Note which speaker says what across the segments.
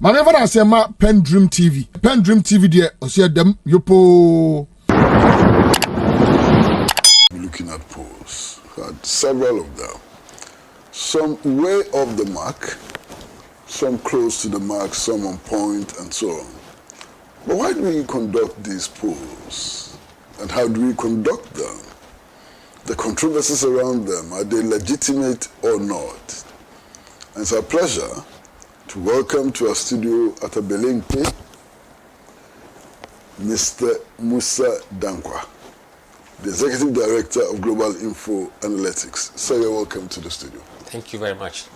Speaker 1: Maneva na say ma PENDREAM TV. PENDREAM TV there osia dem yopo.
Speaker 2: Looking at polls, had several of them. Some way off the mark, some close to the mark, some on point, and so on. But why do we conduct these polls? And how do we conduct them? The controversies around them, are they legitimate or not? And it's a pleasure to welcome to our studio at Abelenke, Mr. Musa Dankwa, the Executive Director of Global Info Analytics. Sir, you're welcome to the studio.
Speaker 3: Thank you very much.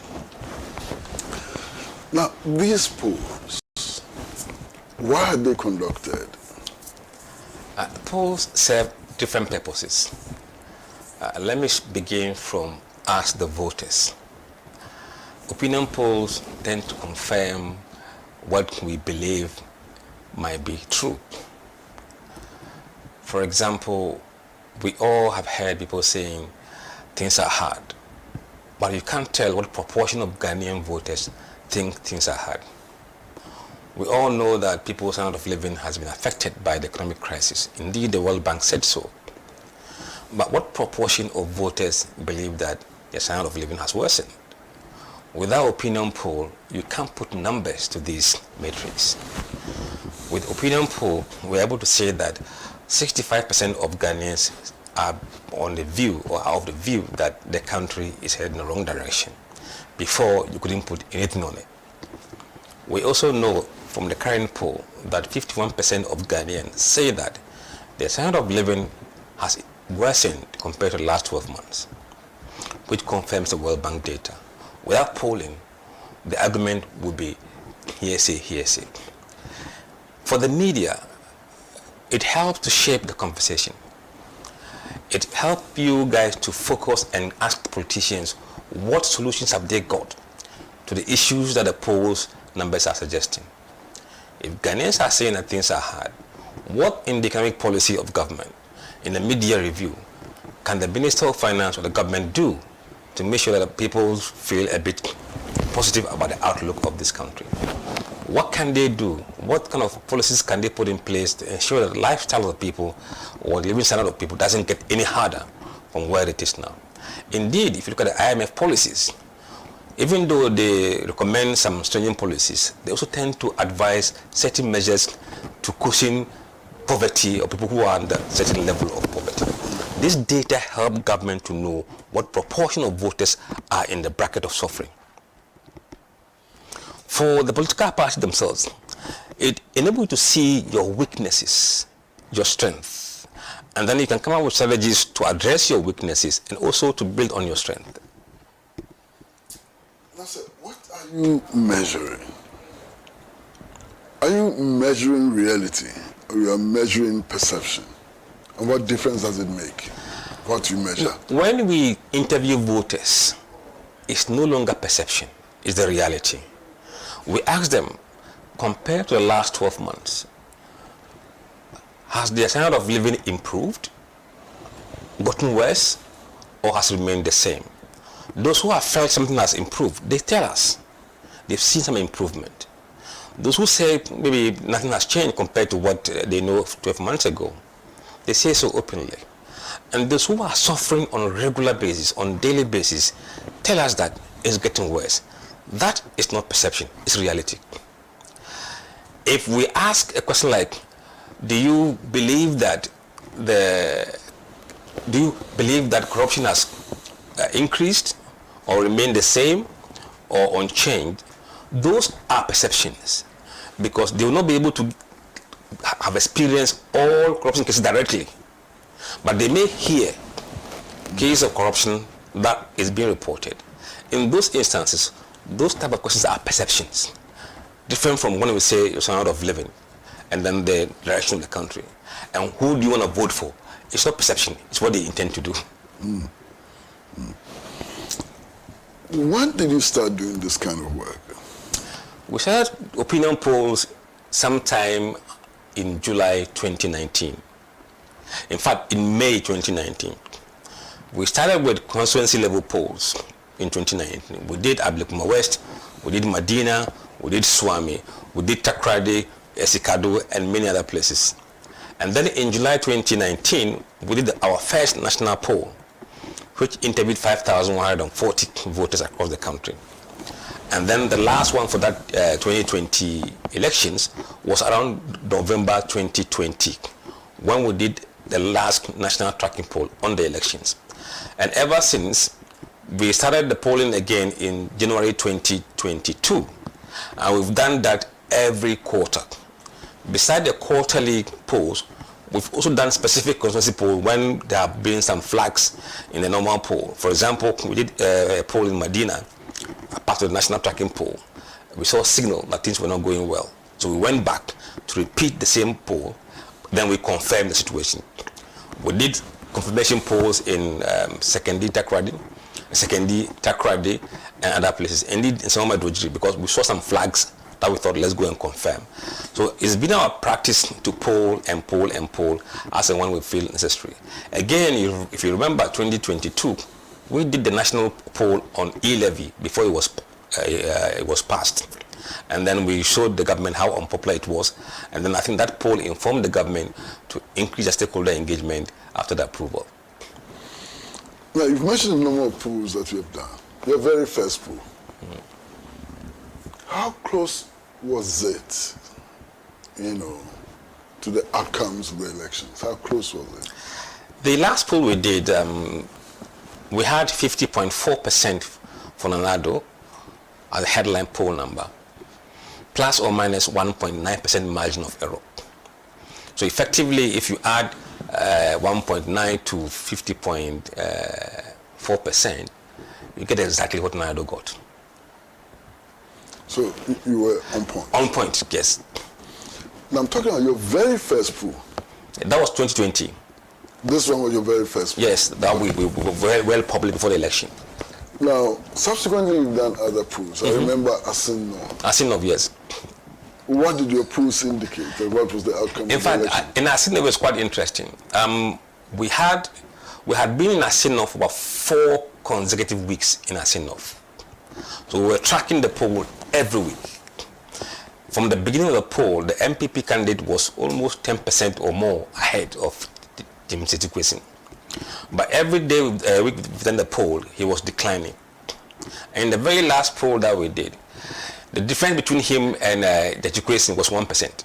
Speaker 2: Now, these polls, why are they conducted?
Speaker 3: Polls serve different purposes. Let me begin from us, the voters. Opinion polls tend to confirm what we believe might be true. For example, we all have heard people saying things are hard, but you can't tell what proportion of Ghanaian voters think things are hard. We all know that people's standard of living has been affected by the economic crisis. Indeed, the World Bank said so. But what proportion of voters believe that their standard of living has worsened? Without opinion poll, you can't put numbers to these metrics. With opinion poll, we're able to say that 65% of Ghanaians are on the view or are of the view that the country is heading in the wrong direction. Before, you couldn't put anything on it. We also know from the current poll that 51% of Ghanaians say that their standard of living has worsened compared to the last 12 months, which confirms the World Bank data. Without polling, the argument would be hearsay, hearsay. For the media, it helps to shape the conversation. It helps you guys to focus and ask politicians what solutions have they got to the issues that the polls numbers are suggesting. If Ghanaians are saying that things are hard, what in the economic policy of government, in the media review, can the Minister of Finance or the government do to make sure that people feel a bit positive about the outlook of this country? What can they do? What kind of policies can they put in place to ensure that the lifestyle of the people or the living standard of people doesn't get any harder from where it is now? Indeed, if you look at the IMF policies, even though they recommend some stringent policies, they also tend to advise certain measures to cushion poverty or people who are under a certain level of poverty. This data help government to know what proportion of voters are in the bracket of suffering. For the political parties themselves, it enables you to see your weaknesses, your strength, and then you can come up with strategies to address your weaknesses and also to build on your strength.
Speaker 2: Now, sir, what are you measuring? Are you measuring reality or you are measuring perception? And what difference does it make? What you measure?
Speaker 3: When we interview voters, it's no longer perception, it's the reality. We ask them, compared to the last 12 months, has their standard of living improved, gotten worse, or has remained the same? Those who have felt something has improved, they tell us they've seen some improvement. Those who say maybe nothing has changed compared to what they know 12 months ago, they say so openly. And those who are suffering on a regular basis, on a daily basis, tell us that it's getting worse. That is not perception, it's reality. If we ask a question like, do you believe that corruption has increased or remained the same or unchanged, those are perceptions, because they will not be able to have experienced all corruption cases directly, but they may hear cases of corruption that is being reported. In those instances, those type of questions are perceptions, different from when we say your standard of living and then the direction of the country and who do you want to vote for. It's not perception, it's what they intend to do.
Speaker 2: When did you start doing this kind of work?
Speaker 3: We started opinion polls sometime in July 2019. In fact, in May 2019. We started with constituency level polls in 2019. We did Ablekuma West, we did Medina, we did Swami, we did Takrady, Esikado, and many other places. And then in July 2019, we did our first national poll, which interviewed 5,140 voters across the country. And then the last one for that 2020 elections was around November 2020, when we did the last national tracking poll on the elections. And ever since, we started the polling again in January 2022. And we've done that every quarter. Beside the quarterly polls, we've also done specific constituency poll when there have been some flags in the normal poll. For example, we did a poll in Medina, a part of the national tracking poll. We saw a signal that things were not going well. So we went back to repeat the same poll, then we confirmed the situation. We did confirmation polls in Sekendi, Takrady, and other places. Indeed, in some of my because we saw some flags that we thought, let's go and confirm. So it's been our practice to poll and poll and poll as and when we feel necessary. Again, if you remember 2022, we did the national poll on e-levy before it was passed. And then we showed the government how unpopular it was. And then I think that poll informed the government to increase the stakeholder engagement after the approval.
Speaker 2: Now, you've mentioned the number of polls that you have done. Your very first poll. How close was it, to the outcomes of the elections? How close was it?
Speaker 3: The last poll we did, we had 50.4% for Nanado as a headline poll number, plus or minus 1.9% margin of error. So effectively, if you add 1.9 to 50.4%, you get exactly what Nanado got.
Speaker 2: So you were on point?
Speaker 3: On point, yes.
Speaker 2: Now I'm talking about your very first poll.
Speaker 3: That was 2020.
Speaker 2: This one was your very first poll?
Speaker 3: Yes, that we were very well public before the election.
Speaker 2: Now, subsequently you've done other polls. I remember Asinov.
Speaker 3: Asinov, yes.
Speaker 2: What did your polls indicate, and what was the outcome
Speaker 3: in
Speaker 2: of
Speaker 3: fact,
Speaker 2: the election?
Speaker 3: In Asinov, it was quite interesting. We had been in Asinov for about 4 consecutive weeks in Asinov. So we were tracking the poll every week. From the beginning of the poll, the MPP candidate was almost 10% or more ahead of Mr. Kwasi. But every day within the poll, he was declining. And in the very last poll that we did, the difference between him and Kwasi was 1%.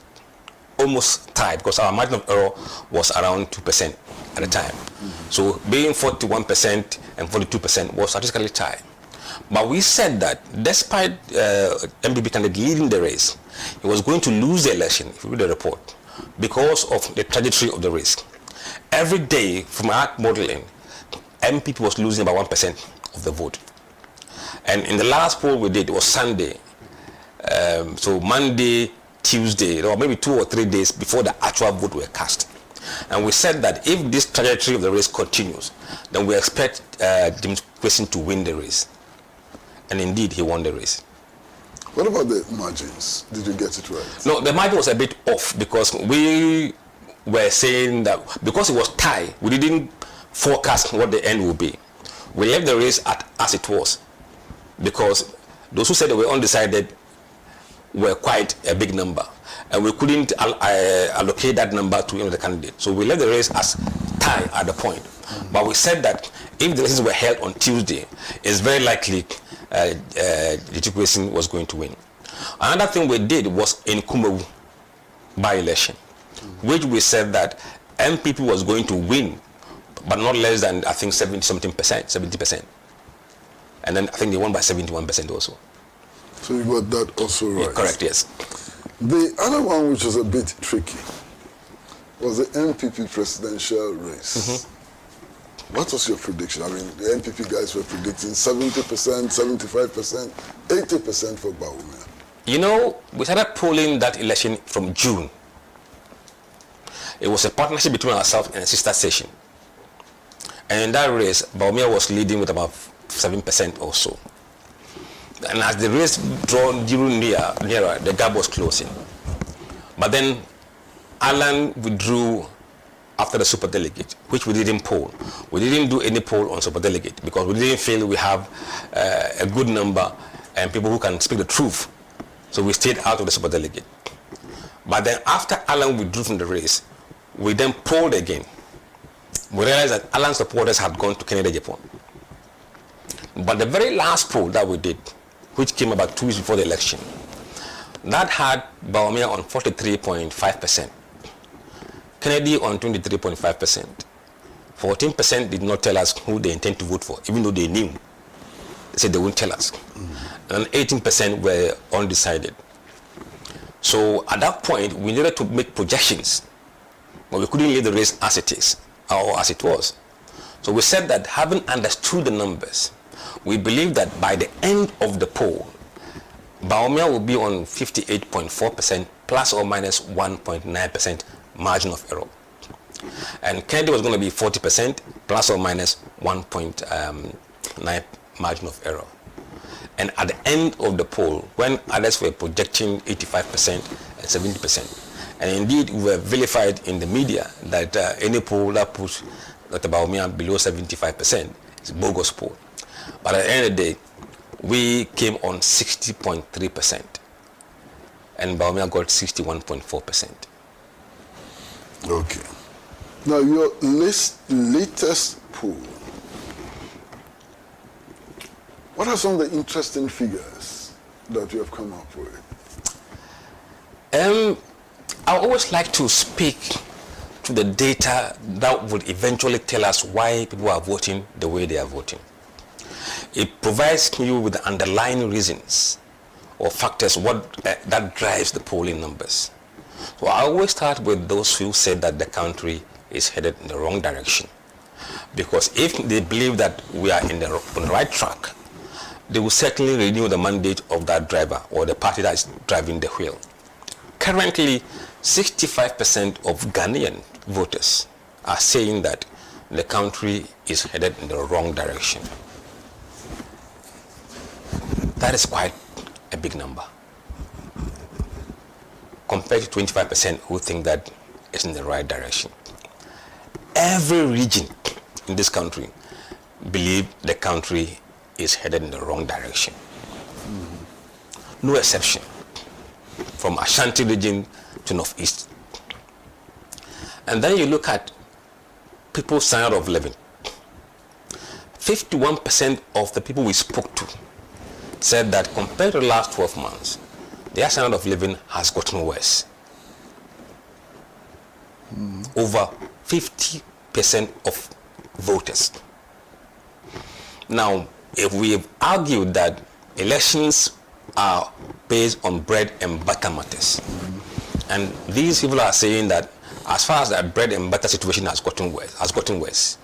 Speaker 3: Almost tied, because our margin of error was around 2% at the time. So being 41% and 42% was statistically tied. But we said that despite MPP candidate leading the race, he was going to lose the election, if you read the report, because of the trajectory of the race. Every day, from our modeling, MPP was losing about 1% of the vote. And in the last poll we did, it was Sunday. So Monday, Tuesday, or maybe 2 or 3 days before the actual vote were cast. And we said that if this trajectory of the race continues, then we expect James Kwasi to win the race. And indeed, he won the race.
Speaker 2: What about the margins? Did you get it right?
Speaker 3: No, the margin was a bit off because we were saying that because it was tied, we didn't forecast what the end would be. We left the race as it was because those who said they were undecided were quite a big number, and we couldn't allocate that number to any of the candidates. So we left the race as tied at the point. But we said that if the elections were held on Tuesday, it's very likely Kwasi was going to win. Another thing we did was in Kumawu by-election, which we said that MPP was going to win, but not less than, I think, 70%. And then I think they won by 71% also.
Speaker 2: So you got that also right?
Speaker 3: Yeah, correct, yes.
Speaker 2: The other one, which was a bit tricky, was the MPP presidential race. What was your prediction? I mean, the MPP guys were predicting 70%, 75%, 80% for Mahama.
Speaker 3: You know, we started polling that election from June. It was a partnership between ourselves and a sister station. And in that race, Mahama was leading with about 7% or so. And as the race drew nearer, the gap was closing. But then Alan withdrew after the superdelegate, which we didn't poll. We didn't do any poll on superdelegate because we didn't feel we have a good number and people who can speak the truth So we stayed out of the super delegate. But then after Alan withdrew from the race, we then polled again. We realized that Alan's supporters had gone to Canada, Japan. But the very last poll that we did, which came about 2 weeks before the election, that had Bawumia on 43.5%, Kennedy on 23.5%. 14% did not tell us who they intend to vote for, even though they knew. They said they wouldn't tell us. And 18% were undecided. So at that point, we needed to make projections, but we couldn't leave the race as it is, or as it was. So we said that having understood the numbers, we believe that by the end of the poll, Bawumia will be on 58.4% plus or minus 1.9% margin of error. And Kennedy was going to be 40% plus or minus 1.9 margin of error. And at the end of the poll, when others were projecting 85% and 70%, and indeed we were vilified in the media that any poll that puts Dr. Bawumia below 75% is a bogus poll. But at the end of the day, we came on 60.3%, and Bawumia got 61.4%.
Speaker 2: Okay. Now your latest poll, what are some of the interesting figures that you have come up with?
Speaker 3: I always like to speak to the data that would eventually tell us why people are voting the way they are voting. It provides you with the underlying reasons or factors that drives the polling numbers. So I always start with those who said that the country is headed in the wrong direction. Because if they believe that we are on the right track, they will certainly renew the mandate of that driver or the party that is driving the wheel. Currently, 65% of Ghanaian voters are saying that the country is headed in the wrong direction. That is quite a big number, compared to 25% who think that it's in the right direction. Every region in this country believe the country is headed in the wrong direction. No exception, from Ashanti region to Northeast. And then you look at people's standard of living. 51% of the people we spoke to said that compared to the last 12 months, their standard of living has gotten worse. Over 50% of voters. Now, if we have argued that elections are based on bread and butter matters, and these people are saying that as far as that bread and butter situation has gotten worse,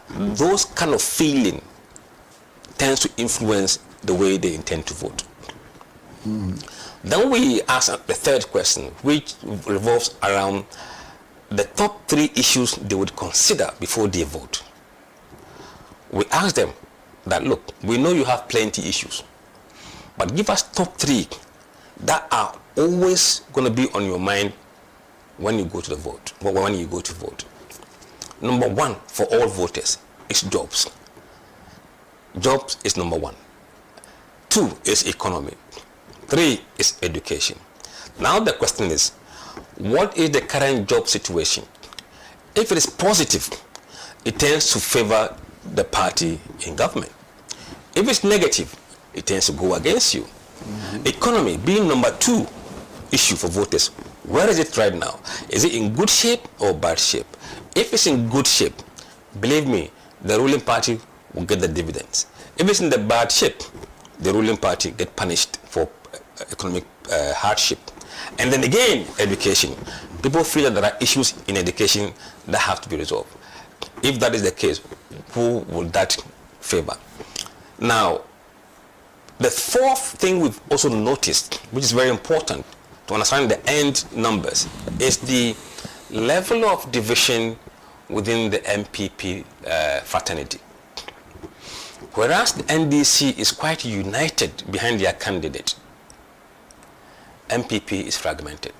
Speaker 3: those kind of feeling tends to influence the way they intend to vote. Then we ask the third question, which revolves around the top 3 issues they would consider before they vote. We ask them that, look, we know you have plenty issues, but give us top 3 that are always going to be on your mind when you go to the vote, when you go to vote. Number 1 for all voters is jobs. Jobs is number 1. 2 is economy. 3 is education. Now the question is, what is the current job situation? If it is positive, it tends to favor the party in government. If it's negative, it tends to go against you. Economy being number 2 issue for voters, where is it right now? Is it in good shape or bad shape? If it's in good shape, believe me, the ruling party will get the dividends. If it's in the bad shape, the ruling party get punished for economic hardship. And then again, education. People feel that there are issues in education that have to be resolved. If that is the case, who would that favor? Now, the 4th thing we've also noticed, which is very important to understand the end numbers, is the level of division within the MPP fraternity. Whereas the NDC is quite united behind their candidate, MPP is fragmented.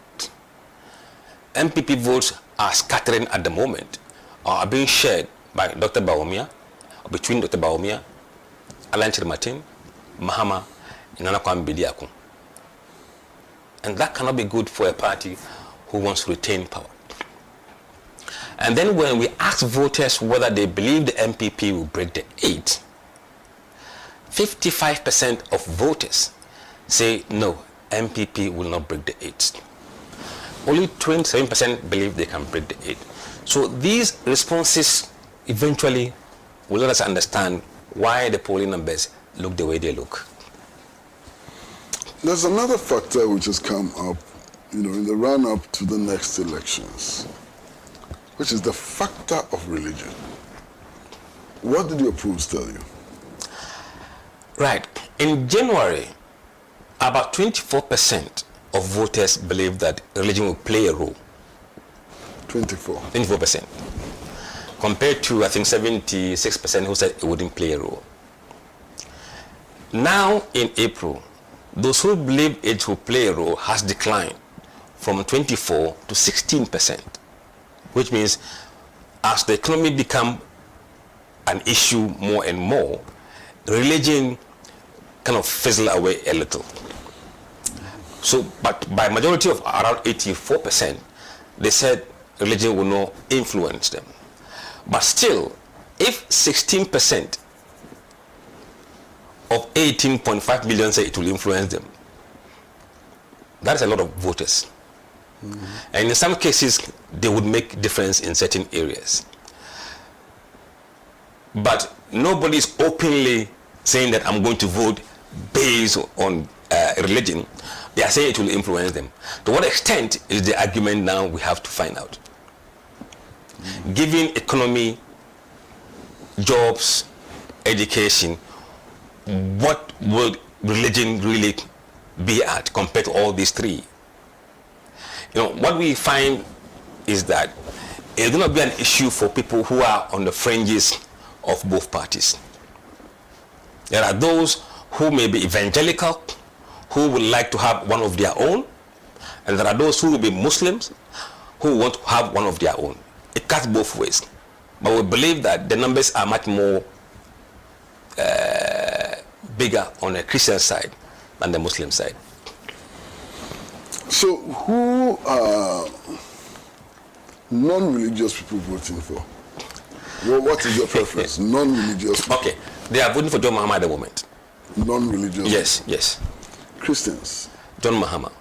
Speaker 3: MPP votes are scattering at the moment, or are being shared by Dr. Bawumia, or between Dr. Bawumia, Alan Martin, Mahama, and Nana Kwame Bediako. And that cannot be good for a party who wants to retain power. And then when we ask voters whether they believe the MPP will break the 8, 55% of voters say no, MPP will not break the 8. Only 27% believe they can break the 8. So these responses eventually will let us understand why the polling numbers look the way they look.
Speaker 2: There's another factor which has come up, in the run-up to the next elections, which is the factor of religion. What did your polls tell you?
Speaker 3: Right. In January, about 24% of voters believe that religion will play a role. 24%. Compared to, I think, 76% who said it wouldn't play a role. Now, in April, those who believe it will play a role has declined from 24 to 16%, which means as the economy becomes an issue more and more, religion kind of fizzle away a little. So, but by majority of around 84%, they said religion will not influence them. But still, if 16% of 18.5 million say it will influence them, that is a lot of voters. Mm-hmm. And in some cases, they would make difference in certain areas. But nobody is openly saying that I'm going to vote based on religion. They are saying it will influence them. To what extent is the argument now we have to find out? Mm-hmm. Given economy, jobs, education, what would religion really be at compared to all these three? What we find is that it's going to be an issue for people who are on the fringes of both parties. There are those who may be evangelical, who would like to have one of their own, and there are those who will be Muslims who want to have one of their own. It cuts both ways. But we believe that the numbers are much more bigger on the Christian side than the Muslim side.
Speaker 2: So who are non-religious people voting for? Well, what is your preference? Non-religious people.
Speaker 3: Okay, they are voting for John Mahama at the moment.
Speaker 2: Non-religious?
Speaker 3: Yes, yes.
Speaker 2: Christians?
Speaker 3: John Mahama.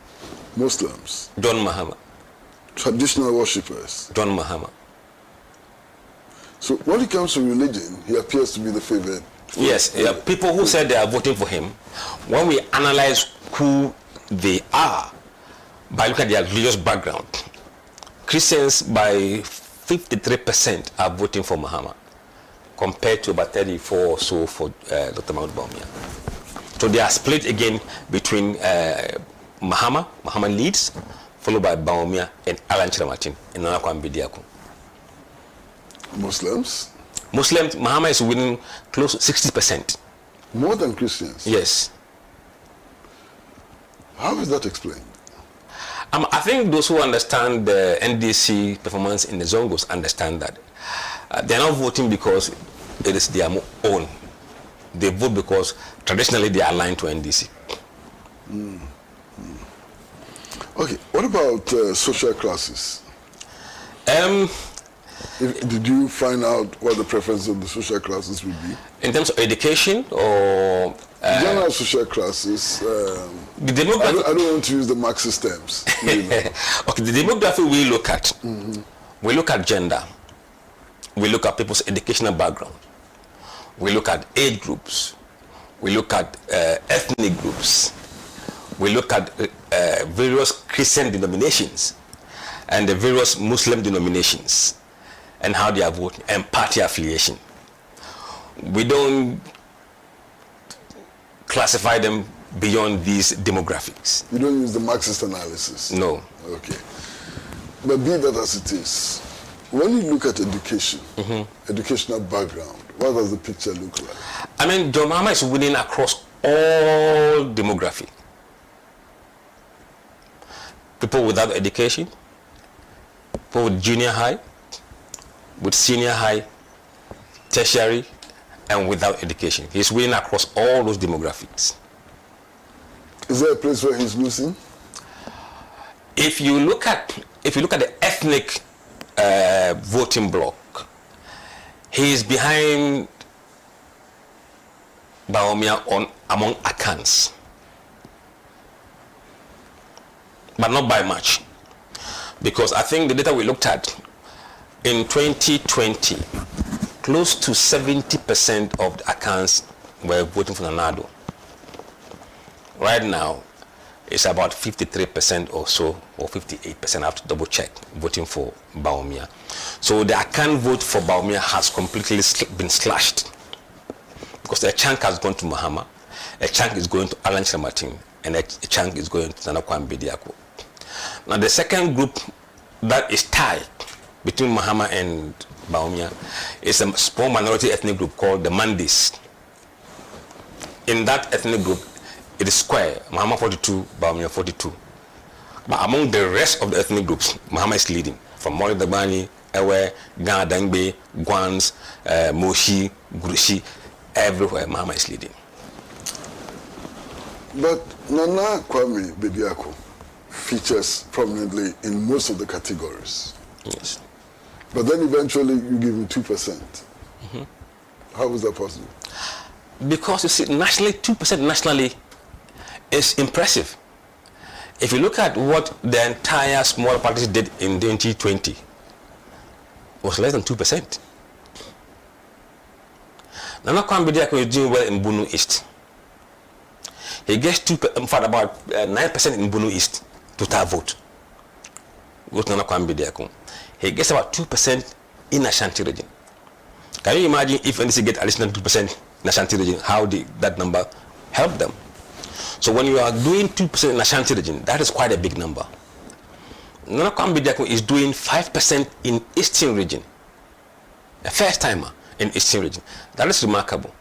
Speaker 2: Muslims?
Speaker 3: John Mahama.
Speaker 2: Traditional worshippers?
Speaker 3: John Mahama.
Speaker 2: So when it comes to religion, he appears to be the favorite.
Speaker 3: Yes, people who said they are voting for him, when we analyze who they are by looking at their religious background, Christians by 53% are voting for Mahama, compared to about 34 or so for Dr. Mahmoud Bawumia. So they are split again between Mahama leads, followed by Bawumia and Alan Chiramatin and Nana Bidiaku.
Speaker 2: Muslims?
Speaker 3: Muslims, Mahama is winning close to 60%.
Speaker 2: More than Christians?
Speaker 3: Yes.
Speaker 2: How is that explained?
Speaker 3: I think those who understand the NDC performance in the Zongos understand that. They are not voting because it is their own. They vote because traditionally they are aligned to NDC.
Speaker 2: Okay, what about social classes? Did you find out what the preference of the social classes would be? In terms of education or... general social classes.
Speaker 3: The demography...
Speaker 2: I don't want to use the Marxist terms.
Speaker 3: Okay, the demography we look at. Mm-hmm. We look at gender. We look at people's educational background. We look at age groups. We look at ethnic groups. We look at various Christian denominations and the various Muslim denominations and how they are voting and party affiliation. We don't classify them beyond these demographics.
Speaker 2: You don't use the Marxist analysis?
Speaker 3: No.
Speaker 2: Okay. But be that as it is, when you look at education, educational background, what does the picture look like?
Speaker 3: I mean, John Mahama is winning across all demography. People without education, people with junior high, with senior high, tertiary, and without education. He's winning across all those demographics.
Speaker 2: Is there a place where he's losing?
Speaker 3: If you look at the ethnic voting bloc, he is behind Bawumia among Akans, but not by much, because I think the data we looked at in 2020, close to 70% of the Akans were voting for Nanado. Right now, it's about 53% or so, or 58%, I have to double check, voting for Bawumia. So the Akan vote for Bawumia has completely been slashed, because a chunk has gone to Mahama, a chunk is going to Alan Martin, and a chunk is going to Nana Kwame Bediako. Now the second group that is tied between Mahama and Bawumia is a small minority ethnic group called the Mandis. In that ethnic group, it is square, Mahama 42, Bawumia 42. But among the rest of the ethnic groups, Mahama is leading. From Mori Dagbani, Ewe, Ghana Dangbe, Gwans, Moshi, Gurushi, everywhere Mahama is leading.
Speaker 2: But Nana Kwame Bediako features prominently in most of the categories.
Speaker 3: Yes.
Speaker 2: But then eventually you give him 2%. Mm-hmm. How is that possible?
Speaker 3: Because you see, nationally, 2% nationally is impressive. If you look at what the entire small parties did in 2020, it was less than 2%. Nana Kwame Bediako is doing well in Bunu East. He gets about 9% in Bunu East total vote. Go to Nana Kwame Bediako. He gets about 2% in Ashanti region. Can you imagine if NDC get additional 2% in Ashanti region, how that number help them? So when you are doing 2% in Ashanti region, that is quite a big number. Nana Kwame Bediako is doing 5% in Eastern region. A first timer in Eastern region. That is remarkable.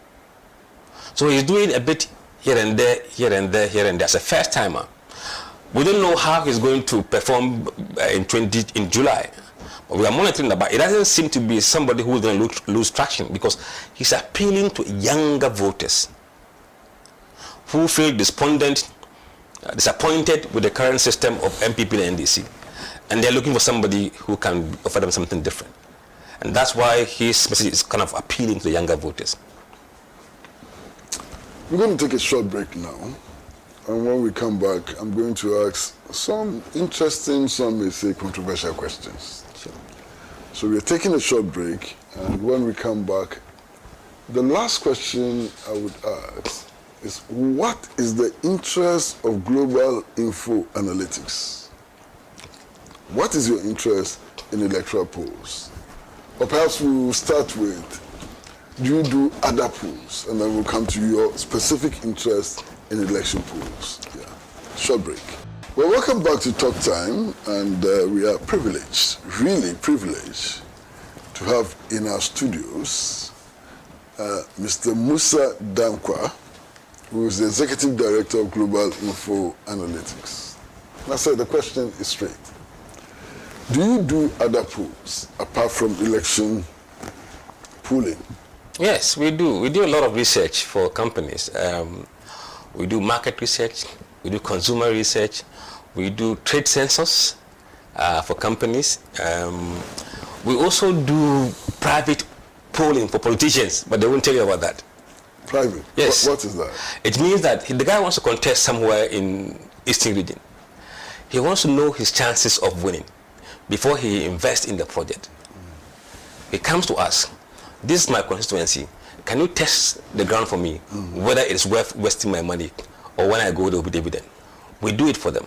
Speaker 3: So he's doing a bit here and there, here and there, here and there as a first timer. We don't know how he's going to perform in July. But we are monitoring that, but it doesn't seem to be somebody who is going to lose traction, because he's appealing to younger voters who feel disappointed with the current system of MPP and NDC, and they're looking for somebody who can offer them something different. And that's why his message is kind of appealing to the younger voters.
Speaker 2: We're going to take a short break now, and when we come back, I'm going to ask some interesting, some may say controversial questions.
Speaker 3: Sure.
Speaker 2: So we're taking a short break, and when we come back, the last question I would ask is, what is the interest of global info analytics? What is your interest in electoral polls? Or perhaps we will start with, do you do other polls? And then we'll come to your specific interest in election polls. Yeah. Short break. Well, welcome back to Talk Time, and we are privileged, really privileged, to have in our studios Mr. Musa Dankwa, who is the Executive Director of Global Info Analytics. And I said the question is straight. Do you do other polls apart from election polling?
Speaker 3: Yes, we do. We do a lot of research for companies. We do market research, we do consumer research, we do trade census for companies. We also do private polling for politicians, but they won't tell you about that.
Speaker 2: Private?
Speaker 3: Yes.
Speaker 2: What is that?
Speaker 3: It means that the guy wants to contest somewhere in Eastern region. He wants to know his chances of winning before he invests in the project. He comes to us. This is my constituency. Can you test the ground for me, whether it's worth wasting my money, or when I go, there will be dividend? We do it for them.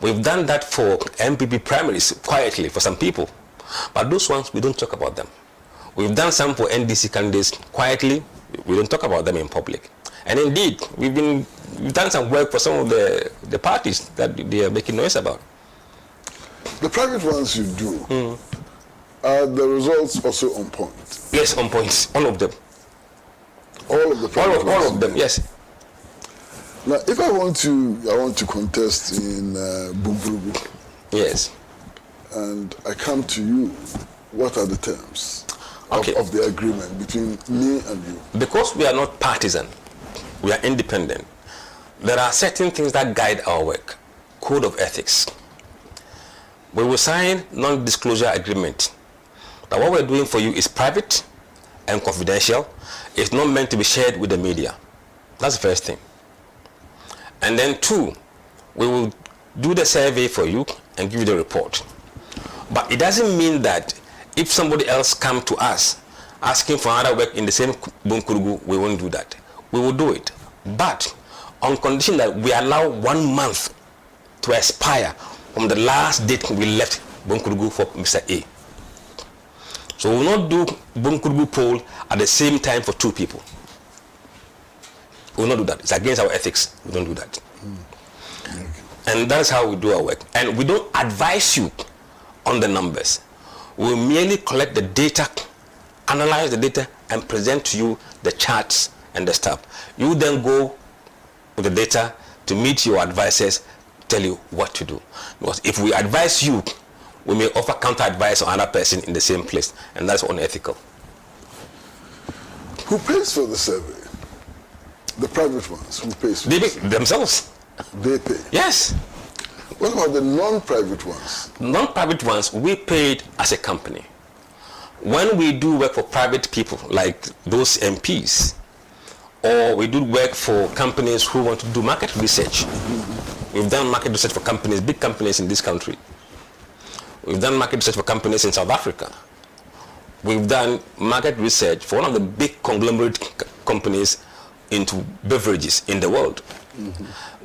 Speaker 3: We've done that for MPP primaries quietly for some people, but those ones, we don't talk about them. We've done some for NDC candidates quietly. We don't talk about them in public. And indeed, we've done some work for some of the parties that they are making noise about.
Speaker 2: The private ones you do, are the results also on point?
Speaker 3: Yes, on point. All of them.
Speaker 2: All of the private ones?
Speaker 3: All of them, yes.
Speaker 2: Now, if I want to contest in Bumburubu.
Speaker 3: Yes.
Speaker 2: And I come to you, what are the terms of the agreement between me and you? Because
Speaker 3: we are not partisan, we are independent, there are certain things that guide our work. Code of ethics. we will sign non-disclosure agreement. That what we're doing for you is private and confidential. It's not meant to be shared with the media. That's the first thing. And then 2, we will do the survey for you and give you the report. But it doesn't mean that if somebody else comes to us asking for another work in the same Bunkurugu, we won't do that. We will do it, but on condition that we allow 1 month to expire from the last date we left Bunkurugu for Mr. A. So we will not do Bunkurugu poll at the same time for 2 people. We will not do that. It's against our ethics. We don't do that. And that's how we do our work. And we don't advise you on the numbers. We merely collect the data, analyze the data, and present to you the charts and the stuff. You then go with the data to meet your advisors, tell you what to do. Because if we advise you, we may offer counter advice on another person in the same place, and that's unethical.
Speaker 2: Who pays for the survey? The private ones. Who pays for it?
Speaker 3: Themselves.
Speaker 2: They pay?
Speaker 3: Yes.
Speaker 2: What about the non-private ones?
Speaker 3: Non-private ones, we paid as a company. When we do work for private people, like those MPs, or we do work for companies who want to do market research. We've done market research for companies, big companies in this country. We've done market research for companies in South Africa. We've done market research for one of the big conglomerate companies into beverages in the world.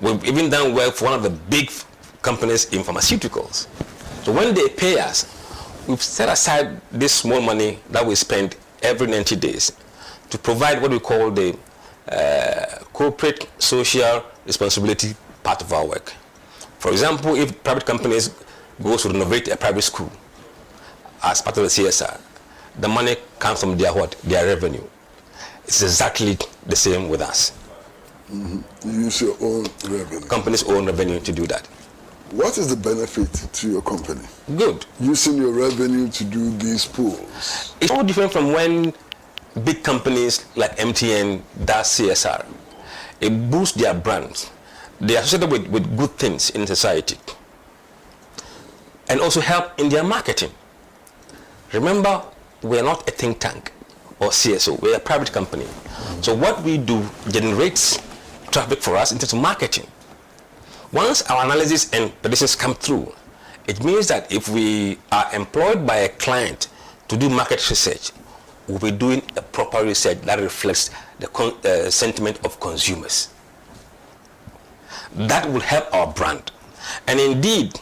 Speaker 3: We've even done work for one of the big companies in pharmaceuticals. So when they pay us, we've set aside this small money that we spend every 90 days to provide what we call the corporate social responsibility part of our work. For example, if private companies go to renovate a private school as part of the CSR, the money comes from their what? Their revenue. It's exactly the same with us.
Speaker 2: You use your own revenue.
Speaker 3: Companies' own revenue to do that.
Speaker 2: What is the benefit to your company?
Speaker 3: Good.
Speaker 2: Using your revenue to do these pools.
Speaker 3: It's all different from when big companies like MTN does CSR. It boosts their brands. They are associated with good things in society. And also help in their marketing. Remember, we are not a think tank or CSO. We are a private company. So what we do generates traffic for us in terms of marketing. Once our analysis and predictions come through, it means that if we are employed by a client to do market research, we'll be doing a proper research that reflects the sentiment of consumers. That will help our brand. And indeed,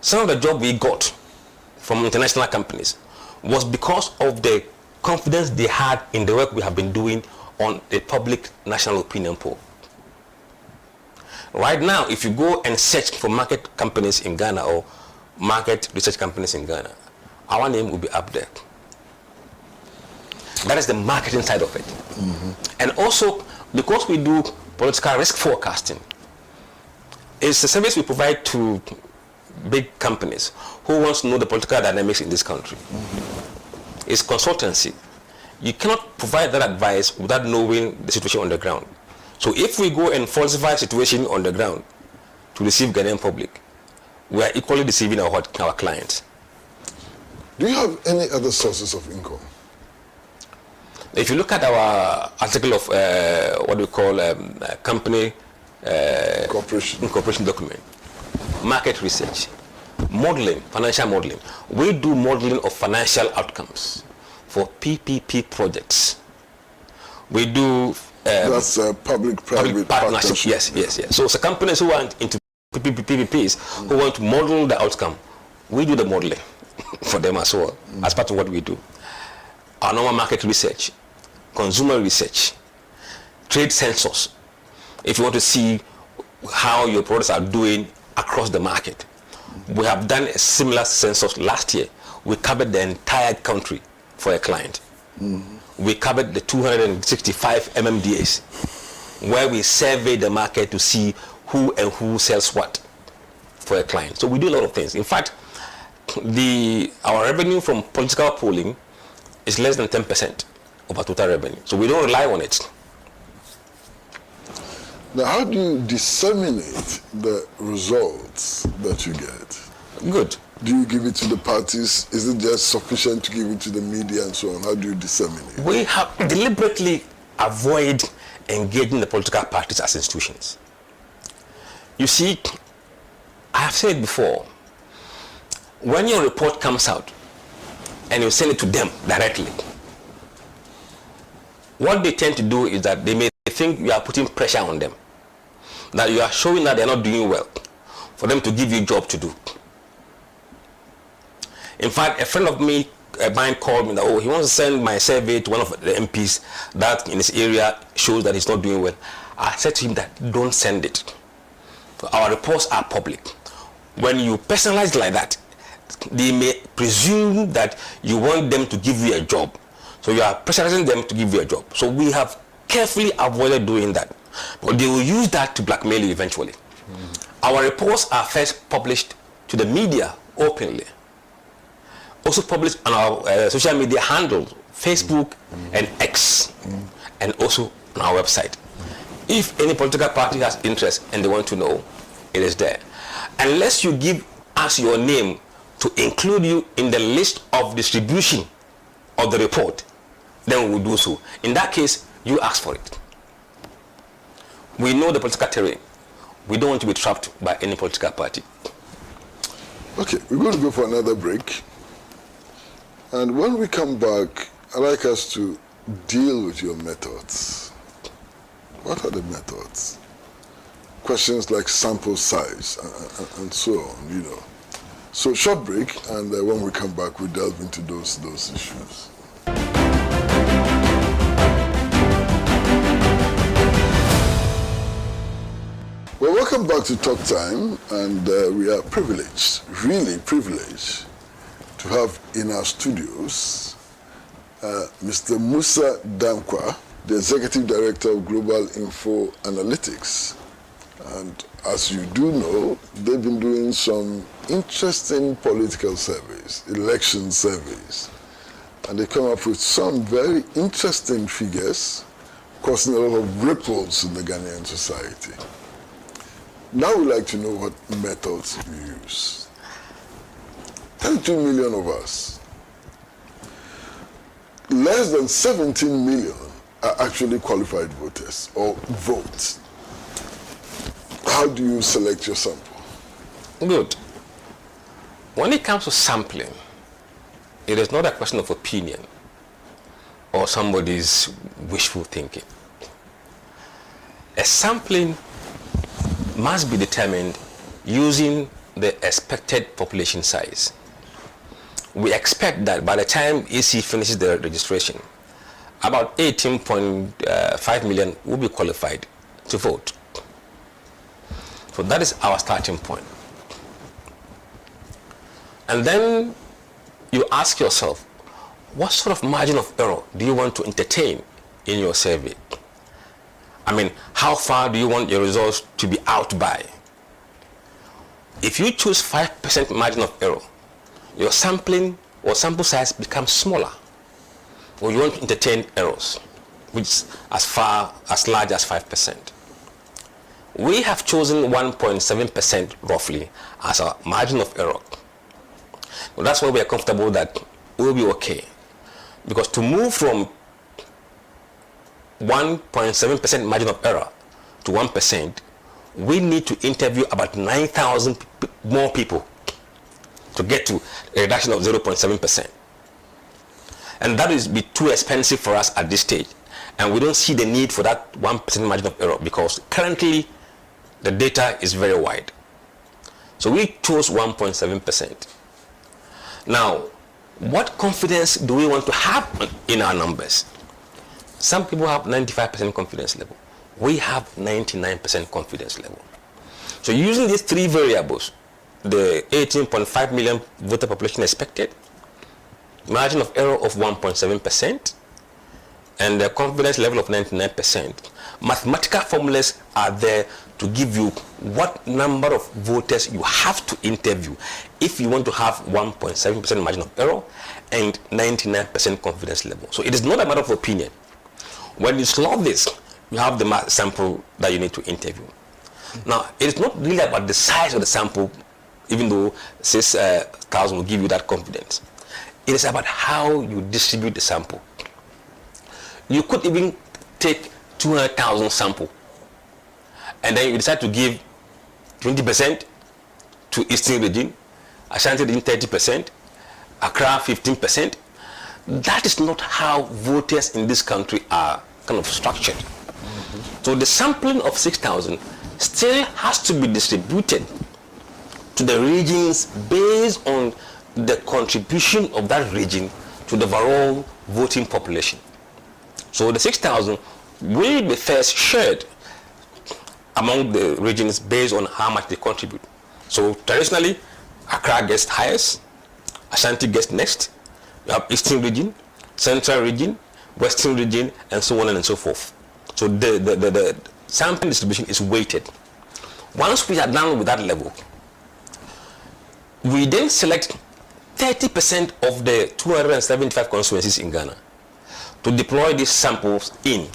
Speaker 3: some of the job we got from international companies was because of the confidence they had in the work we have been doing on the public national opinion poll. Right now, if you go and search for market companies in Ghana or market research companies in Ghana, our name will be up there. That is the marketing side of it. And also, because we do political risk forecasting, it's a service we provide to big companies who wants to know the political dynamics in this country. It's consultancy. You cannot provide that advice without knowing the situation on the ground. So if we go and falsify situation on the ground to deceive Ghanaian public, we are equally deceiving our clients.
Speaker 2: Do you have any other sources of income?
Speaker 3: If you look at our article of what we call company incorporation document, market research, modeling, financial modeling. We do modeling of financial outcomes for PPP projects. We do
Speaker 2: that's public-private partnership.
Speaker 3: Yes. So it's companies who are into PPPs who want to model the outcome. We do the modeling for them as well, as part of what we do. Our normal market research, consumer research, trade census. If you want to see how your products are doing across the market. We have done a similar census last year. We covered the entire country for a client. We covered the 265 MMDAs, where we survey the market to see who and who sells what for a client. So we do a lot of things. In fact, our revenue from political polling is less than 10% of our total revenue. So we don't rely on it.
Speaker 2: Now, how do you disseminate the results that you get?
Speaker 3: Good.
Speaker 2: Do you give it to the parties? Is it just sufficient to give it to the media and so on? How do you disseminate?
Speaker 3: We have deliberately avoid engaging the political parties as institutions. You see, I have said it before, when your report comes out and you send it to them directly, what they tend to do is that they may think you are putting pressure on them, that you are showing that they are not doing well, for them to give you a job to do. In fact, a friend of mine called me that, oh, he wants to send my survey to one of the MPs that in his area shows that he's not doing well. I said to him that don't send it. Our reports are public. When you personalize like that, they may presume that you want them to give you a job. So you are pressurizing them to give you a job. So we have carefully avoided doing that. But they will use that to blackmail you eventually. Our reports are first published to the media openly. Also published on our social media handles, Facebook and X, and also on our website. If any political party has interest and they want to know, it is there. Unless you give us your name to include you in the list of distribution of the report, then we will do so. In that case, you ask for it. We know the political terrain. We don't want to be trapped by any political party.
Speaker 2: Okay, we're going to go for another break. And when we come back, I'd like us to deal with your methods. What are the methods? Questions like sample size and so on, you know. So short break, and when we come back, we'll delve into those issues. Well, welcome back to Talk Time, and we are privileged, really privileged, to have in our studios Mr. Musa Dankwa, the Executive Director of Global Info Analytics. And as you do know, they've been doing some interesting political surveys, election surveys. And they come up with some very interesting figures, causing a lot of ripples in the Ghanaian society. Now we'd like to know what methods you use. 32 million of us. Less than 17 million are actually qualified voters or vote. How do you select your sample?
Speaker 3: Good. When it comes to sampling, it is not a question of opinion or somebody's wishful thinking. A sampling must be determined using the expected population size. We expect that by the time EC finishes the registration, about 18.5 million will be qualified to vote. So that is our starting point. And then you ask yourself, what sort of margin of error do you want to entertain in your survey? I mean, how far do you want your results to be out by? If you choose 5% margin of error, your sampling or sample size becomes smaller. Or you want to entertain errors, which is as large as 5%. We have chosen 1.7% roughly as our margin of error. Well, that's why we are comfortable that we'll be okay. Because to move from 1.7% margin of error to 1%, we need to interview about 9,000 more people to get to a reduction of 0.7%. And that is be too expensive for us at this stage. And we don't see the need for that 1% margin of error because currently the data is very wide. So we chose 1.7%. Now, what confidence do we want to have in our numbers? Some people have 95% confidence level. We have 99% confidence level. So using these three variables, the 18.5 million voter population expected, margin of error of 1.7%, and the confidence level of 99%, mathematical formulas are there to give you what number of voters you have to interview if you want to have 1.7% margin of error and 99% confidence level. So it is not a matter of opinion. When you solve this, you have the sample that you need to interview. Now, it is not really about the size of the sample even though 6,000 will give you that confidence. It is about how you distribute the sample. You could even take 200,000 sample, and then you decide to give 20% to Eastern region, Ashanti region 30%, Accra 15%. That is not how voters in this country are kind of structured. So the sampling of 6,000 still has to be distributed to the regions based on the contribution of that region to the overall voting population. So the 6,000 will be first shared among the regions based on how much they contribute. So traditionally, Accra gets highest, Ashanti gets next, you have Eastern region, Central region, Western region, and so on and so forth. So the sampling distribution is weighted. Once we are done with that level, we then select 30% of the 275 constituencies in Ghana to deploy these samples in.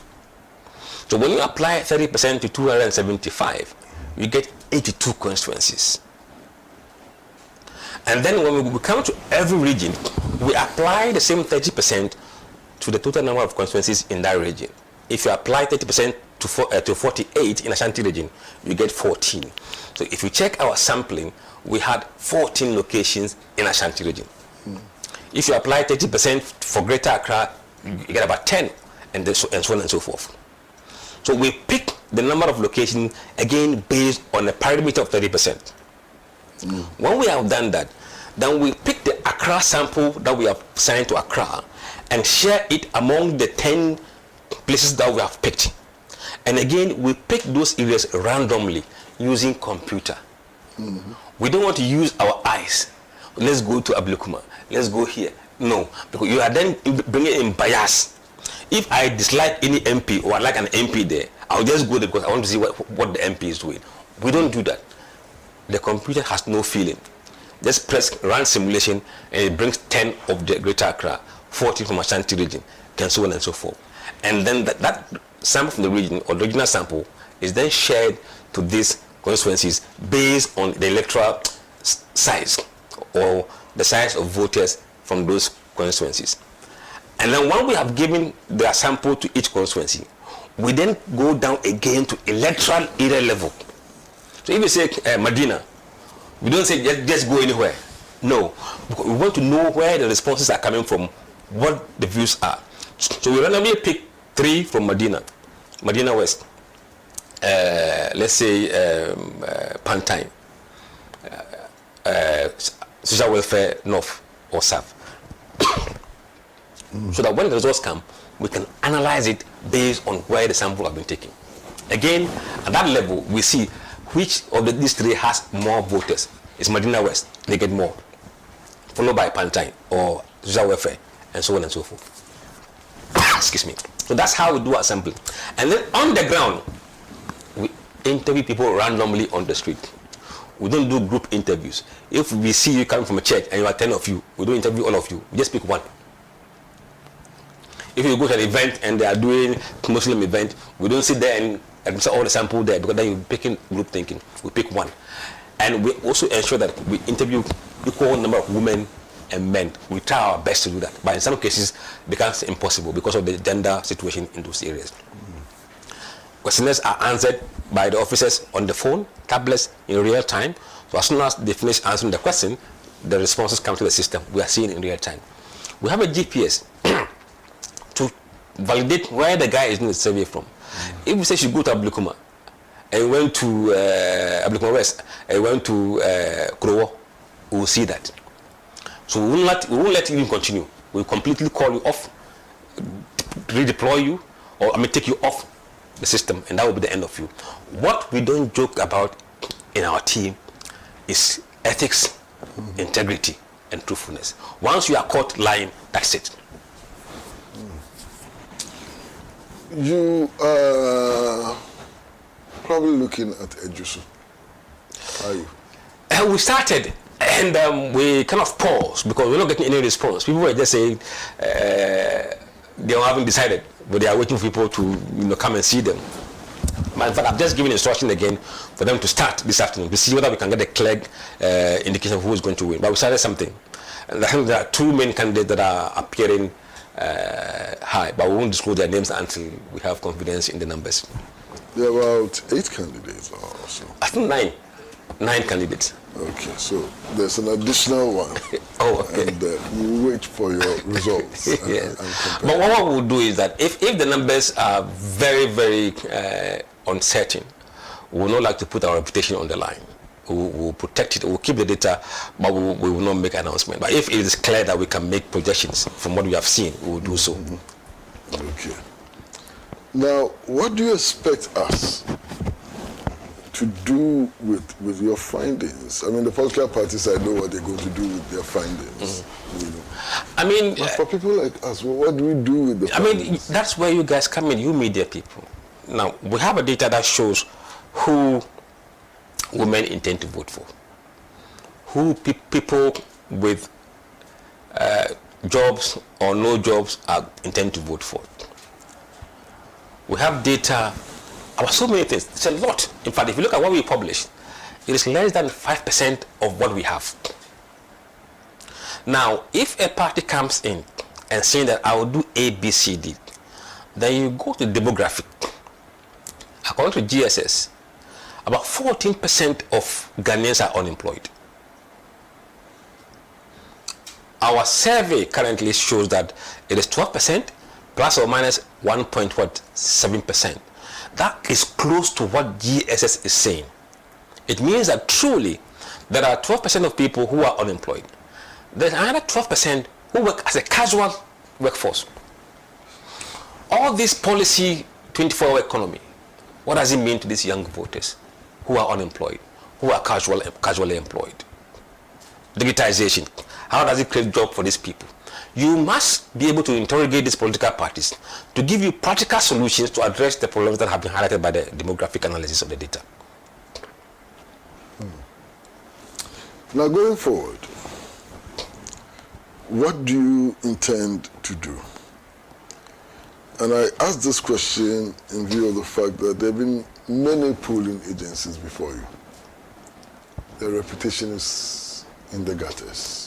Speaker 3: So when you apply 30% to 275, you get 82 constituencies. And then when we come to every region, we apply the same 30% to the total number of constituencies in that region. If you apply 30% to 48 in Ashanti region, you get 14. So if you check our sampling, we had 14 locations in Ashanti region. If you apply 30% for Greater Accra, you get about 10, and so on and so forth. So we pick the number of locations again based on a parameter of 30%. When we have done that, then we pick the Accra sample that we have assigned to Accra and share it among the 10 places that we have picked. And again, we pick those areas randomly using computer. We don't want to use our eyes. Let's go to Ablekuma. Let's go here. No, because you are then bringing in bias. If I dislike any MP or I like an MP there, I'll just go there because I want to see what the MP is doing. We don't do that. The computer has no feeling. Just press run simulation and it brings 10 of the Greater Accra, 14 from Ashanti region, and so on and so forth. And then that sample from the region or the regional sample is then shared to these constituencies based on the electoral size or the size of voters from those constituencies. And then when we have given the sample to each constituency, we then go down again to electoral area level. So if you say Medina, we don't say just go anywhere. No, because we want to know where the responses are coming from, what the views are. So we randomly pick 3 from Medina West, let's say Pantine, Social Welfare North or South. So that when the results come, we can analyze it based on where the sample have been taken. Again, at that level, we see which of these 3 has more voters. It's Medina West, they get more, followed by Pantine or Social Welfare, and so on and so forth. Excuse me. So that's how we do our sampling. And then on the ground, we interview people randomly on the street. We don't do group interviews. If we see you coming from a church and you are 10 of you, we don't interview all of you. We just pick one. If you go to an event and they are doing a Muslim event, we don't sit there and administer all the sample there, because then you're picking group thinking. We pick one. And we also ensure that we interview equal number of women and men. We try our best to do that. But in some cases, it becomes impossible because of the gender situation in those areas. Questionnaires are answered by the officers on the phone, tablets, in real time. So as soon as they finish answering the question, the responses come to the system. We are seeing in real time. We have a GPS to validate where the guy is doing the survey from. If we say you go to Ablekuma, and went to Ablekuma West, and went to Krowo, we will see that. So we won't let you continue. We'll completely call you off, redeploy you, or take you off the system, and that will be the end of you. What we don't joke about in our team is ethics, integrity, and truthfulness. Once you are caught lying, that's it.
Speaker 2: You are probably looking at Ejusu. Are you?
Speaker 3: We started, and we kind of paused because we're not getting any response. People were just saying they haven't decided, but they are waiting for people to come and see them. In fact, I've just given instruction again for them to start this afternoon to see whether we can get a clear indication of who is going to win. But we started something. And I think there are 2 main candidates that are appearing high, but we won't disclose their names until we have confidence in the numbers.
Speaker 2: There are about 8 candidates or so.
Speaker 3: I think 9. 9 candidates.
Speaker 2: Okay, so there's an additional one.
Speaker 3: Oh, okay.
Speaker 2: And we'll wait for your results.
Speaker 3: Yes. But what we'll do is that if the numbers are very, very uncertain, we would not like to put our reputation on the line. We'll protect it, we'll keep the data, but we will not make an announcement. But if it is clear that we can make projections from what we have seen, we will do so.
Speaker 2: Okay. Now, what do you expect us to do with your findings? I mean, the political parties, I know what they're going to do with their findings. You know.
Speaker 3: I mean,
Speaker 2: but for people like us, what do we do with the findings?
Speaker 3: I mean, that's where you guys come in, you media people. Now, we have a data that shows who women intend to vote for, who people with jobs or no jobs intend to vote for. We have data about so many things. It's a lot. In fact, if you look at what we publish, it is less than 5% of what we have. Now, if a party comes in and saying that I will do A, B, C, D, then you go to demographic. According to GSS, about 14% of Ghanaians are unemployed. Our survey currently shows that it is 12%, plus or minus 1.7%. That is close to what GSS is saying. It means that truly there are 12% of people who are unemployed. There's another 12% who work as a casual workforce. All this policy 24-hour economy, what does it mean to these young voters who are unemployed, who are casually employed? Digitization, how does it create jobs for these people? You must be able to interrogate these political parties to give you practical solutions to address the problems that have been highlighted by the demographic analysis of the data.
Speaker 2: Now, going forward, what do you intend to do? And I ask this question in view of the fact that there have been many polling agencies before you. Their reputation is in the gutters.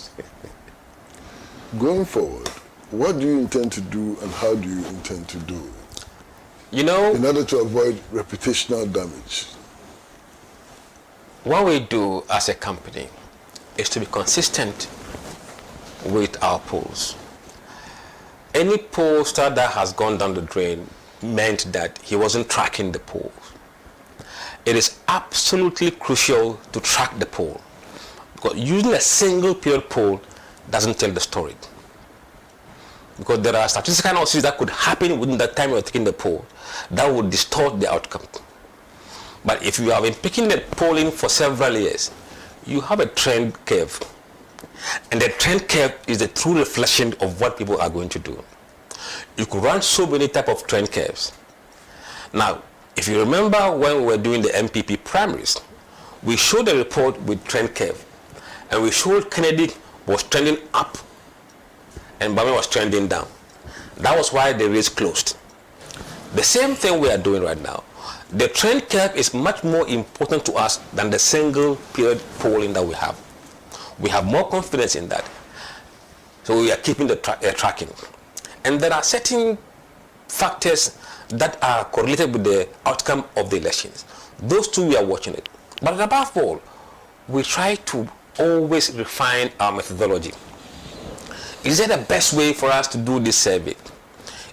Speaker 2: Going forward, what do you intend to do and how do you intend to do it?
Speaker 3: You know,
Speaker 2: in order to avoid reputational damage.
Speaker 3: What we do as a company is to be consistent with our polls. Any pollster that has gone down the drain meant that he wasn't tracking the polls. It is absolutely crucial to track the poll, because using a single period poll doesn't tell the story. Because there are statistical analyses that could happen within the time you're taking the poll that would distort the outcome. But if you have been picking the polling for several years, you have a trend curve. And the trend curve is the true reflection of what people are going to do. You could run so many types of trend curves. Now, if you remember when we were doing the MPP primaries, we showed a report with trend curve. And we showed Kennedy was trending up and Bami was trending down. That was why the race closed. The same thing we are doing right now. The trend curve is much more important to us than the single period polling that we have. We have more confidence in that. So we are keeping the tracking. And there are certain factors that are correlated with the outcome of the elections. Those two, we are watching it. But above all, we try to always refine our methodology. Is that the best way for us to do this survey?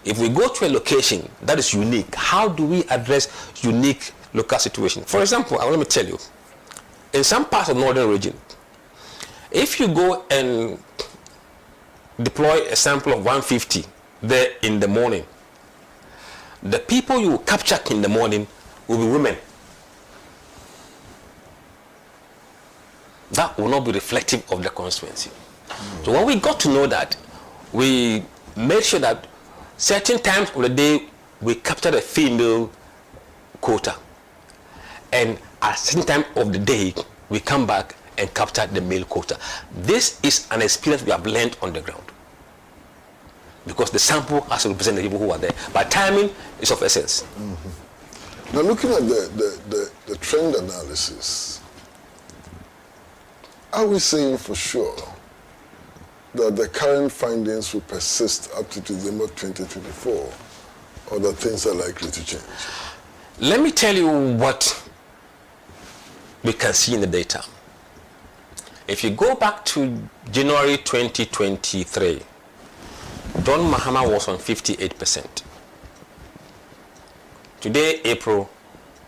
Speaker 3: If we go to a location that is unique, how do we address unique local situations? For example, let me tell you, in some parts of the northern region, if you go and deploy a sample of 150 there in the morning, the people you capture in the morning will be women. That will not be reflective of the constituency. So when we got to know that, we made sure that certain times of the day we captured a female quota, and at certain time of the day we come back and capture the male quota. This is an experience we have learned on the ground, because the sample has to represent the people who are there. But timing is of essence.
Speaker 2: Now, looking at the trend analysis, are we saying for sure that the current findings will persist up to December 2024, or that things are likely to change?
Speaker 3: Let me tell you what we can see in the data. If you go back to January 2023, John Mahama was on 58%. Today, April,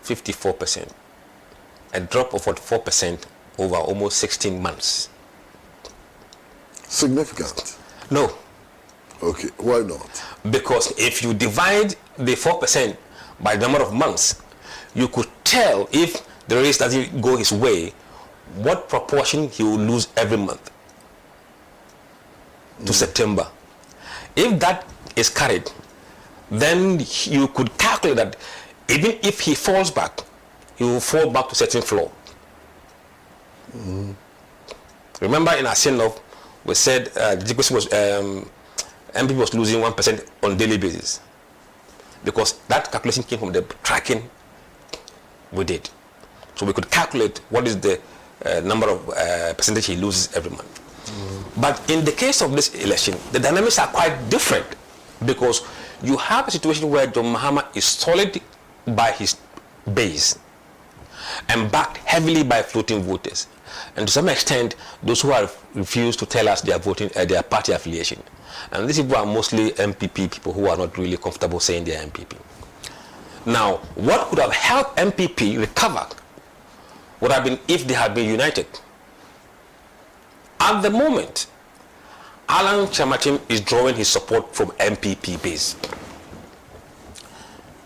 Speaker 3: 54%. A drop of 4% over almost 16 months.
Speaker 2: Significant?
Speaker 3: No.
Speaker 2: Okay, why not?
Speaker 3: Because if you divide the 4% by the number of months, you could tell if the race doesn't go his way, what proportion he will lose every month to September. If that is carried, then you could calculate that even if he falls back, he will fall back to certain floor. Remember in our send-off, we said the was MP was losing 1% on a daily basis, because that calculation came from the tracking we did. So we could calculate what is the number of percentage he loses every month. But in the case of this election, the dynamics are quite different, because you have a situation where John Mahama is solid by his base and backed heavily by floating voters, and to some extent those who have refused to tell us their voting their party affiliation, and these people are mostly MPP people who are not really comfortable saying they are MPP. Now, what would have helped MPP recover would have been if they had been united. At the moment, Alan Chamachim is drawing his support from MPP base.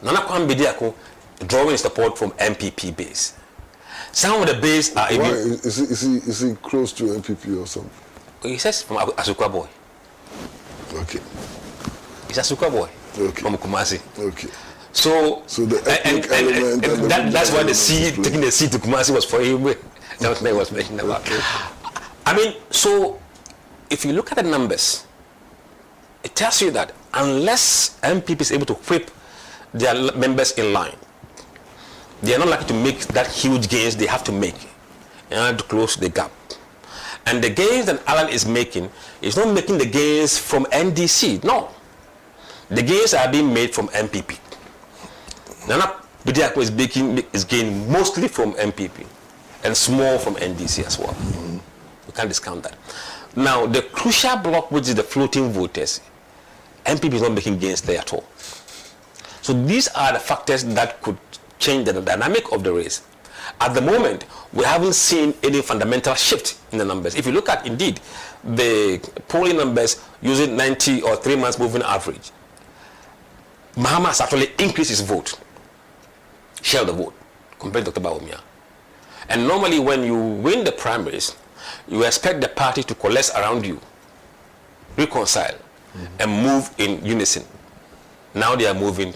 Speaker 3: Nana Kwame Bediako drawing his support from MPP base. Some of the base are even...
Speaker 2: Why? Is he close to MPP or something?
Speaker 3: He says from Asuka boy.
Speaker 2: Okay.
Speaker 3: He's Asuka boy.
Speaker 2: Okay.
Speaker 3: From Kumasi.
Speaker 2: Okay.
Speaker 3: So
Speaker 2: the ethnic element
Speaker 3: that's why the sea, taking the sea to Kumasi was for him. That was mentioned about. I mean, so if you look at the numbers, it tells you that unless MPP is able to whip their members in line, they are not likely to make that huge gains they have to make in order to close the gap. And the gains that Alan is making is not making the gains from NDC. No. The gains are being made from MPP. Nana Bediako is gaining mostly from MPP and small from NDC as well. We can't discount that. Now, the crucial block, which is the floating voters, MPP is not making gains there at all. So these are the factors that could change the dynamic of the race. At the moment, we haven't seen any fundamental shift in the numbers. If you look at, indeed, the polling numbers using 90 or 3 months moving average, Mahama has actually increased his vote, share the vote, compared to Dr. Bawumia. And normally when you win the primaries, you expect the party to coalesce around you, reconcile, and move in unison. Now they are moving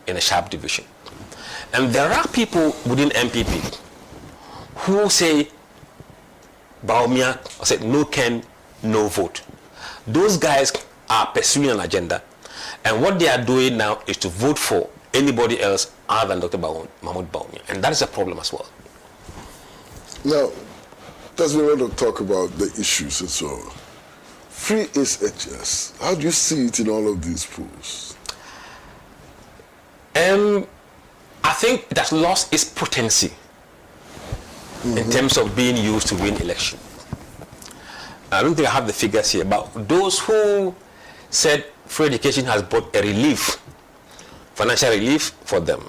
Speaker 3: in a sharp division. And there are people within MPP who say, Bawumia said, no Ken, no vote. Those guys are pursuing an agenda, and what they are doing now is to vote for anybody else other than Dr. Mahmoud Bawumia. And that is a problem as well.
Speaker 2: Now, as we want to talk about the issues and so on, free SHS, how do you see it in all of these polls?
Speaker 3: I think it has lost its potency in terms of being used to win election. I don't think I have the figures here, but those who said free education has brought a relief, financial relief for them,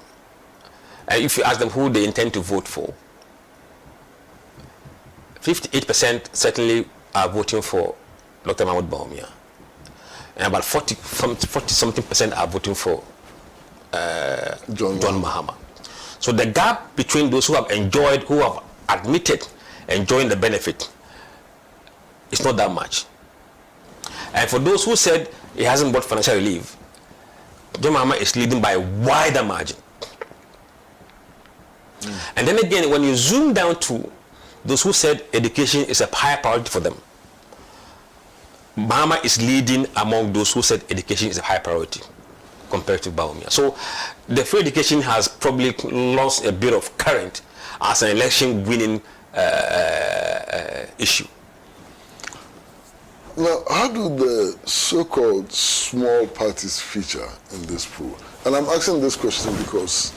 Speaker 3: and if you ask them who they intend to vote for, 58% certainly are voting for Dr. Mahmoud Bawumia, and about 40-something% are voting for John Mahama. So the gap between those who have enjoyed, who have admitted enjoying the benefit, is not that much. And for those who said he hasn't brought financial relief, John Mahama is leading by a wider margin. And then again, when you zoom down to those who said education is a high priority for them, Mahama is leading among those who said education is a high priority. compared to Bawumia. So the free education has probably lost a bit of current as an election winning issue.
Speaker 2: Now, how do the so-called small parties feature in this poll? And I'm asking this question because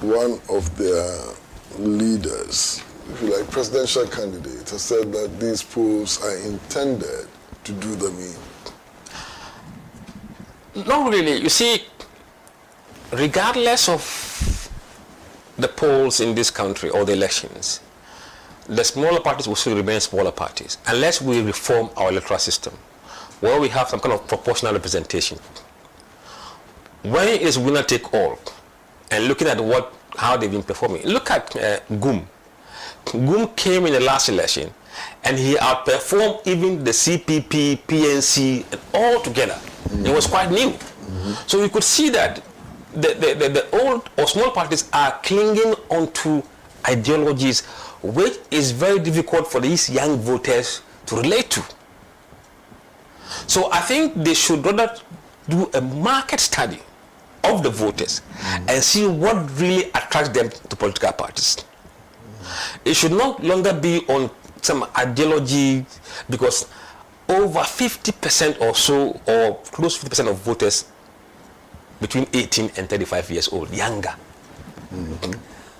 Speaker 2: one of their leaders, if you like, presidential candidate, has said that these polls are intended to do them in.
Speaker 3: Not really. You see, regardless of the polls in this country or the elections, the smaller parties will still remain smaller parties unless we reform our electoral system, where we have some kind of proportional representation. When it is winner take all, and looking at how they've been performing, look at Gum. Gum came in the last election, and he outperformed even the CPP, PNC, and all together. It was quite new. So you could see that the old or small parties are clinging onto ideologies which is very difficult for these young voters to relate to. So I think they should rather do a market study of the voters and see what really attracts them to political parties. It should no longer be on some ideology, because over 50% or so, or close to 50% of voters between 18 and 35 years old, younger.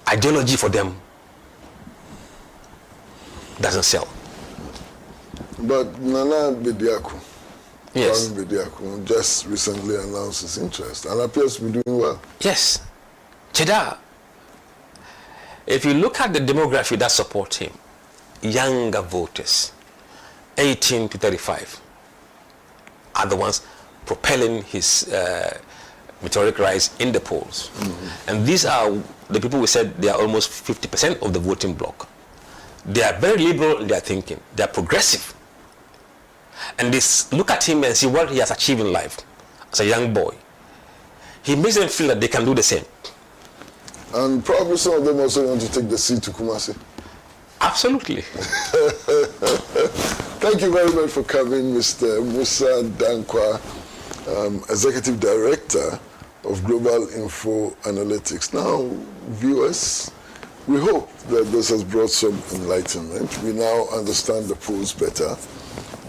Speaker 3: Ideology for them doesn't sell.
Speaker 2: But Nana Bediako,
Speaker 3: Yes.
Speaker 2: Bediako just recently announced his interest and appears to be doing well.
Speaker 3: Yes. Cheda, if you look at the demography that support him, younger voters, 18 to 35, are the ones propelling his meteoric rise in the polls. And these are the people we said they are almost 50% of the voting bloc. They are very liberal in their thinking. They are progressive. And they look at him and see what he has achieved in life as a young boy. He makes them feel that they can do the same.
Speaker 2: And probably some of them also want to take the seat to Kumasi.
Speaker 3: Absolutely.
Speaker 2: Thank you very much for coming, Mr. Musa Dankwa, Executive Director of Global Info Analytics. Now, viewers, we hope that this has brought some enlightenment. We now understand the polls better.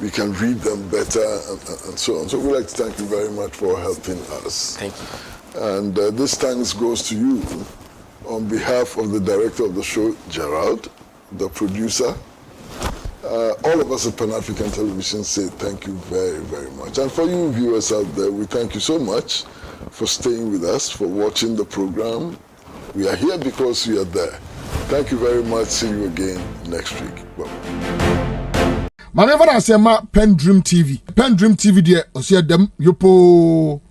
Speaker 2: We can read them better and so on. So we'd like to thank you very much for helping us.
Speaker 3: Thank you.
Speaker 2: And this thanks goes to you on behalf of the director of the show, Gerald, the producer. All of us at Pan-African Television say thank you very, very much. And for you viewers out there, we thank you so much for staying with us, for watching the program. We are here because you are there. Thank you very much. See you again next week. Bye-bye.
Speaker 1: Manever I say ma PENDREAM TV. PENDREAM TV there, I see them yopo.